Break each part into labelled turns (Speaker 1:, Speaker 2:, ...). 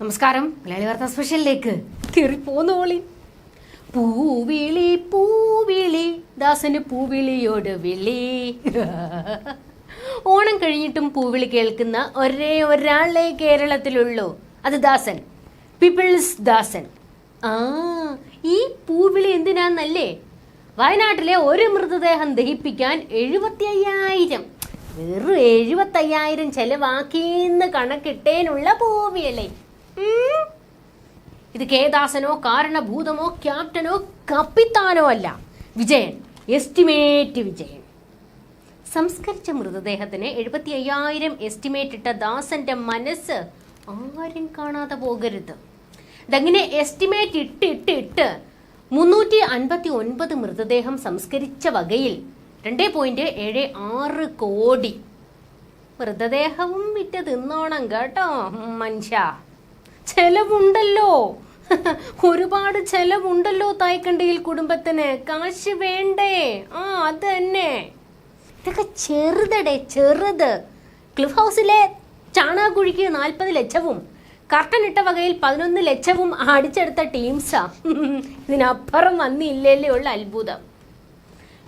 Speaker 1: നമസ്കാരം. മലയാളി വാർത്ത സ്പെഷ്യലിലേക്ക് കയറിപ്പോന്നോളി. പൂവിളി പൂവിളി ദാസന് പൂവിളിയോട് വിളി. ഓണം കഴിഞ്ഞിട്ടും പൂവിളി കേൾക്കുന്ന ഒരേ ഒരാളെ കേരളത്തിലുള്ളൂ. അത് ദാസൻ, പീപ്പിൾസ് ദാസൻ. ഈ പൂവിളി എന്തിനാന്നല്ലേ? വയനാട്ടിലെ ഒരു മൃതദേഹം ദഹിപ്പിക്കാൻ 75,000 വെറും 75,000 ചെലവാക്കിന്ന് കണക്കിട്ടേനുള്ള പൂവിളി. ഇത് കേദാസനോ കാരണഭൂതമോ ക്യാപ്റ്റനോ കപ്പിത്താനോ അല്ല, വിജയൻ, എസ്റ്റിമേറ്റ് വിജയൻ. സംസ്കരിച്ച മൃതദേഹത്തിന് 75,000 എസ്റ്റിമേറ്റ് ഇട്ട ദാസന്റെ മനസ്സ് ആരും കാണാതെ പോകരുത്. ഇതങ്ങനെ എസ്റ്റിമേറ്റ് ഇട്ട് 359 മൃതദേഹം സംസ്കരിച്ച വകയിൽ 2.76 കോടി. മൃതദേഹവും വിറ്റ് തിന്നോണം കേട്ടോ മനുഷ്യ. ചെലവുണ്ടല്ലോ, ഒരുപാട് ചെലവുണ്ടല്ലോ തായ്ക്കണ്ടിയിൽ കുടുംബത്തിന്. കാശ് വേണ്ടേ? അത് തന്നെ. ഇതൊക്കെ ചെറുത്. ക്ലിഫ് ഹൗസിലെ ചാണകക്കുഴിക്ക് 40 ലക്ഷവും കർട്ടൻ ഇട്ട വകയിൽ 11 ലക്ഷവും അടിച്ചെടുത്ത ടീംസാ. ഇതിനപ്പുറം വന്നില്ലേ ഉള്ള അത്ഭുതം.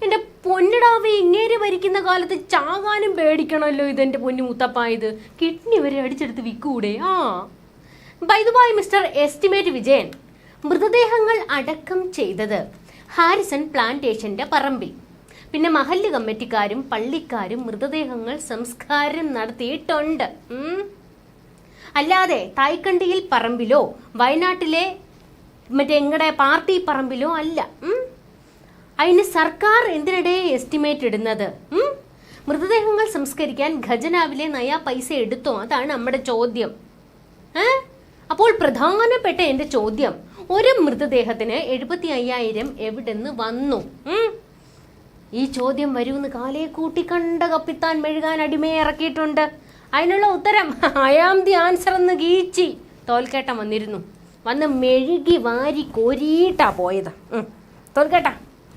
Speaker 1: എന്റെ പൊന്നിടാവേ, ഇങ്ങേര് ഭരിക്കുന്ന കാലത്ത് ചാകാനും പേടിക്കണമല്ലോ. ഇതെന്റെ പൊന്നു മുത്തപ്പായത് കിഡ്നി വരെ അടിച്ചെടുത്ത് വിൽക്കൂടെ? By the by mister estimate Vijayan, മൃതദേഹങ്ങൾ അടക്കം ചെയ്തത് ഹാരിസൺ പ്ലാന്റേഷന്റെ പറമ്പിൽ. പിന്നെ മഹല്ല് കമ്മിറ്റിക്കാരും പള്ളിക്കാരും മൃതദേഹങ്ങൾ സംസ്കാരം നടത്തിയിട്ടുണ്ട്. അല്ലാതെ തായ്ക്കണ്ടിയിൽ പറമ്പിലോ വയനാട്ടിലെ എങ്ങടെ പാർട്ടി പറമ്പിലോ അല്ല. അതിന് സർക്കാർ എന്തിനിടെ എസ്റ്റിമേറ്റ് ഇടുന്നത്? മൃതദേഹങ്ങൾ സംസ്കരിക്കാൻ ഖജനാവിലെ നയാ പൈസ എടുത്തോ? അതാണ് നമ്മുടെ ചോദ്യം. അപ്പോൾ പ്രധാനപ്പെട്ട എന്റെ ചോദ്യം, ഒരു മൃതദേഹത്തിന് 75,000 എവിടെന്ന് വന്നു? ഈ ചോദ്യം വരുമെന്ന് കാലേ കൂട്ടി കണ്ട കപ്പിത്താൻ മെഴുകാൻ അടിമയെ ഇറക്കിയിട്ടുണ്ട്. അതിനുള്ള ഉത്തരം ഐ ആം ദി ആൻസർ എന്ന് കീച്ചി തോൽക്കേട്ടൻ വന്നിരുന്നു. വന്ന് മെഴുകി വാരി കോരിയിട്ടാ പോയത്. തോൽക്കേട്ട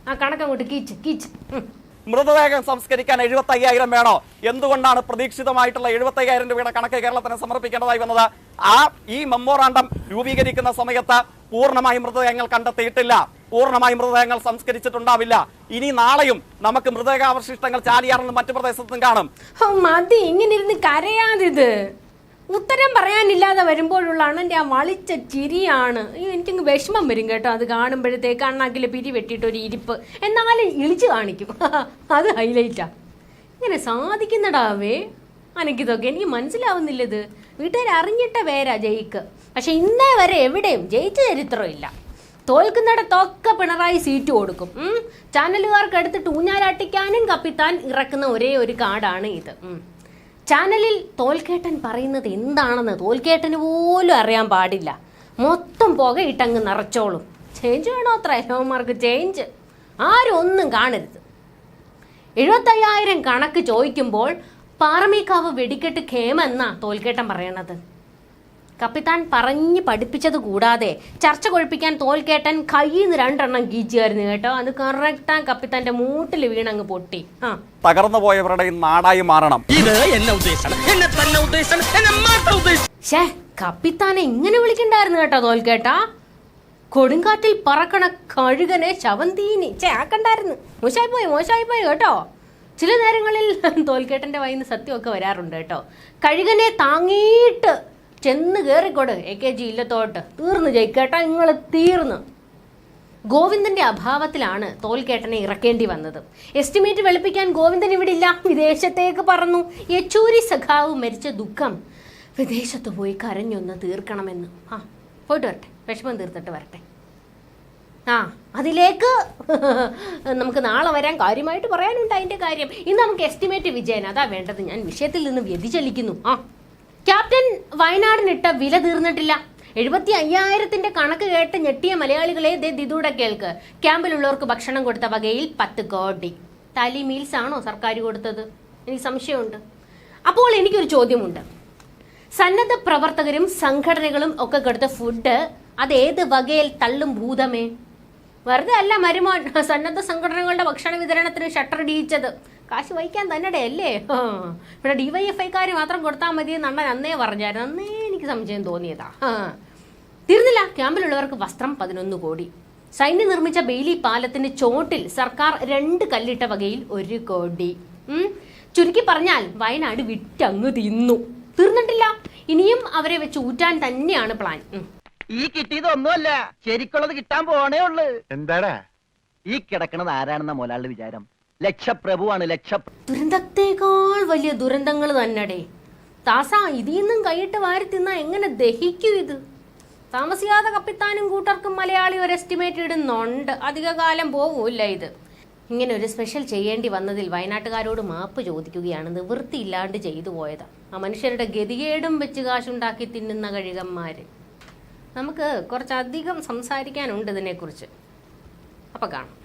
Speaker 1: ആ കണക്കങ്ങോട്ട് കീച്ച്.
Speaker 2: മൃതദേഹം സംസ്കരിക്കാൻ 75,000 വേണോ? എന്തുകൊണ്ടാണ് പ്രതീക്ഷിതമായിട്ടുള്ള 75,000 രൂപയുടെ കണക്ക് കേരളത്തിന് സമർപ്പിക്കേണ്ടതായി വന്നത്? ഈ മെമ്മോറാണ്ടം രൂപീകരിക്കുന്ന സമയത്ത് പൂർണ്ണമായി മൃതദേഹങ്ങൾ കണ്ടെത്തിയിട്ടില്ല, പൂർണ്ണമായി മൃതദേഹങ്ങൾ സംസ്കരിച്ചിട്ടുണ്ടാവില്ല. ഇനി നാളെയും നമുക്ക് മൃതദേഹാവശിഷ്ടങ്ങൾ ചാലിയാറിലും മറ്റു പ്രദേശത്തും കാണും.
Speaker 1: മതി ഇങ്ങനെ ഇരുന്ന് കരയാതിത്. ഉത്തരം പറയാനില്ലാതെ വരുമ്പോഴുള്ള അണ്ണന്റെ ആ വളിച്ച ചിരിയാണ്. എനിക്കങ്ങ് വിഷമം വരും കേട്ടോ. അത് കാണുമ്പോഴത്തേക്ക് അണ്ണാക്കിലെ പിരി വെട്ടിയിട്ടൊരു ഇരിപ്പ്, എന്നാലും ഇളിച്ചു കാണിക്കും. അത് ഹൈലൈറ്റാ. ഇങ്ങനെ സാധിക്കുന്നടാവേ അനക്കിതൊക്കെ. എനിക്ക് മനസ്സിലാവുന്നില്ലത്. വീട്ടുകാർ അറിഞ്ഞിട്ട പേരാ ജയിക്ക്. പക്ഷെ ഇന്നേ വരെ എവിടെയും ജയിച്ച ചരിത്രമില്ല. തോൽക്കുന്നിടത്തൊക്കെ പിണറായി സീറ്റ് കൊടുക്കും. ചാനലുകാർക്ക് എടുത്തിട്ട് ഊഞ്ഞാലാട്ടിക്കാനും കപ്പിത്താൻ ഇറക്കുന്ന ഒരേ ഒരു കാർഡാണ് ഇത്. ചാനലിൽ തോൽക്കേട്ടൻ പറയുന്നത് എന്താണെന്ന് തോൽക്കേട്ടന് പോലും അറിയാൻ പാടില്ല. മൊത്തം പുകയിട്ടങ്ങ് നിറച്ചോളും. ചേഞ്ച് വേണോ അത്ര ഹോമാർക്ക് ചേഞ്ച്? ആരും ഒന്നും കാണരുത്. 75,000 കണക്ക് ചോദിക്കുമ്പോൾ പാറമേക്കാവ് വെടിക്കെട്ട് ഖേമെന്നാ തോൽക്കേട്ടൻ പറയണത്. കപ്പിത്താൻ പറഞ്ഞ് പഠിപ്പിച്ചത് കൂടാതെ ചർച്ച കൊഴിപ്പിക്കാൻ തോൽക്കേട്ടൻ കയ്യിൽ നിന്ന് 2 എണ്ണം കീച്ചുകായിരുന്നു കേട്ടോ. അത് കറക്റ്റാ കപ്പിത്താന്റെ മൂട്ടിൽ വീണങ്ങ് പൊട്ടി.
Speaker 2: തകർന്നു പോയവരുടെ നാടായി മാറണം.
Speaker 1: കപ്പിത്താനെ ഇങ്ങനെ വിളിക്കണ്ടായിരുന്നു കേട്ടോ തോൽക്കേട്ടാ. കൊടുങ്കാറ്റിൽ പറക്കണ കഴുകനെ ശവന്തീനി ആക്കണ്ടായിരുന്നു. മോശമായി പോയി കേട്ടോ. ചില നേരങ്ങളിൽ തോൽക്കേട്ടന്റെ വായിന്ന് സത്യമൊക്കെ വരാറുണ്ട് കേട്ടോ. കഴുകനെ താങ്ങിയിട്ട് ചെന്ന് കയറിക്കൊട് AKG ഇല്ലത്തോട്ട്. തീർന്നു ജയിക്കേട്ടാ, നിങ്ങൾ തീർന്നു. ഗോവിന്ദന്റെ അഭാവത്തിലാണ് തോൽക്കേട്ടനെ ഇറക്കേണ്ടി വന്നത്. എസ്റ്റിമേറ്റ് വെളുപ്പിക്കാൻ ഗോവിന്ദൻ ഇവിടെ ഇല്ല, വിദേശത്തേക്ക് പറന്നു. യെച്ചൂരി സഖാവ് മരിച്ച ദുഃഖം വിദേശത്ത് പോയി കരഞ്ഞൊന്ന് തീർക്കണമെന്ന്. പോയിട്ട് വരട്ടെ, വിഷമം തീർത്തിട്ട് വരട്ടെ. അതിലേക്ക് നമുക്ക് നാളെ വരാൻ കാര്യമായിട്ട് പറയാനുണ്ട് അതിന്റെ കാര്യം. ഇന്ന് നമുക്ക് എസ്റ്റിമേറ്റ് വിജയൻ അതാ വേണ്ടത്. ഞാൻ വിഷയത്തിൽ നിന്ന് വ്യതിചലിക്കുന്നു. ക്യാപ്റ്റൻ വയനാടിനിട്ട വില തീർന്നിട്ടില്ല. 75,000 കണക്ക് കേട്ട് ഞെട്ടിയ മലയാളികളെ ദിദൂടെ കേൾക്ക്. ക്യാമ്പിലുള്ളവർക്ക് ഭക്ഷണം കൊടുത്ത വകയിൽ 10 കോടി. താലി മീൽസ് ആണോ സർക്കാർ കൊടുത്തത്? എനിക്ക് സംശയമുണ്ട്. അപ്പോൾ എനിക്കൊരു ചോദ്യമുണ്ട്. സന്നദ്ധ പ്രവർത്തകരും സംഘടനകളും ഒക്കെ കൊടുത്ത ഫുഡ് അതേത് വകയിൽ തള്ളും ഭൂതമേ? വെറുതെ അല്ല മരുമോൻ സന്നദ്ധ സംഘടനകളുടെ ഭക്ഷണ വിതരണത്തിന് ഷട്ടർ ഇടിയിച്ചത്. കാശ് വഹിക്കാൻ തന്നെ അല്ലേ? ഇവിടെ DYFIക്കാർ മാത്രം കൊടുത്താൽ മതി എന്ന് അണ്ണൻ അന്നേ പറഞ്ഞായിരുന്നു. അന്നേ എനിക്ക് എനിക്ക് സംശയം തോന്നിയതാ. തീർന്നില്ല, ക്യാമ്പിലുള്ളവർക്ക് വസ്ത്രം 11 കോടി. സൈന്യം നിർമ്മിച്ച ബെയിലി പാലത്തിന് ചോട്ടിൽ സർക്കാർ 2 കല്ലിട്ട വകയിൽ 1 കോടി. ചുരുക്കി പറഞ്ഞാൽ വയനാട് വിറ്റങ്ങ് തിന്നു. തീർന്നിട്ടില്ല, ഇനിയും അവരെ വെച്ച് ഊറ്റാൻ തന്നെയാണ് പ്ലാൻ.
Speaker 3: ഈ കിട്ടിയതൊന്നുമല്ല, ശരിക്കുള്ളത് കിട്ടാൻ പോണേ ഉള്ളു.
Speaker 4: എന്താടാ
Speaker 3: ഈ കിടക്കണത് ആരാണെന്ന മുതലാളുടെ വിചാരം? ലക്ഷപ്രഭുവാണ്.
Speaker 1: ദുരന്തത്തേക്കാൾ വലിയ ദുരന്തങ്ങൾ തന്നെടേ. താസ ഇതിൽ നിന്നും കൈയിട്ട് വാരി തിന്നാ എങ്ങനെ ദഹിക്കും ഇത്? താമസിയാതെ കപ്പിത്താനും കൂട്ടർക്കും മലയാളി ഒരു എസ്റ്റിമേറ്റ് ഇടുന്നുണ്ട്. അധിക കാലം പോകൂല്ല ഇത്. ഇങ്ങനെ ഒരു സ്പെഷ്യൽ ചെയ്യേണ്ടി വന്നതിൽ വയനാട്ടുകാരോട് മാപ്പ് ചോദിക്കുകയാണ്. നിവൃത്തിയില്ലാണ്ട് ചെയ്തു പോയതാ. ആ മനുഷ്യരുടെ ഗതികേടും വെച്ച് കാശുണ്ടാക്കി തിന്നുന്ന കഴുകന്മാര്. നമുക്ക് കുറച്ചധികം സംസാരിക്കാനുണ്ട് ഇതിനെക്കുറിച്ച്. അപ്പം കാണാം.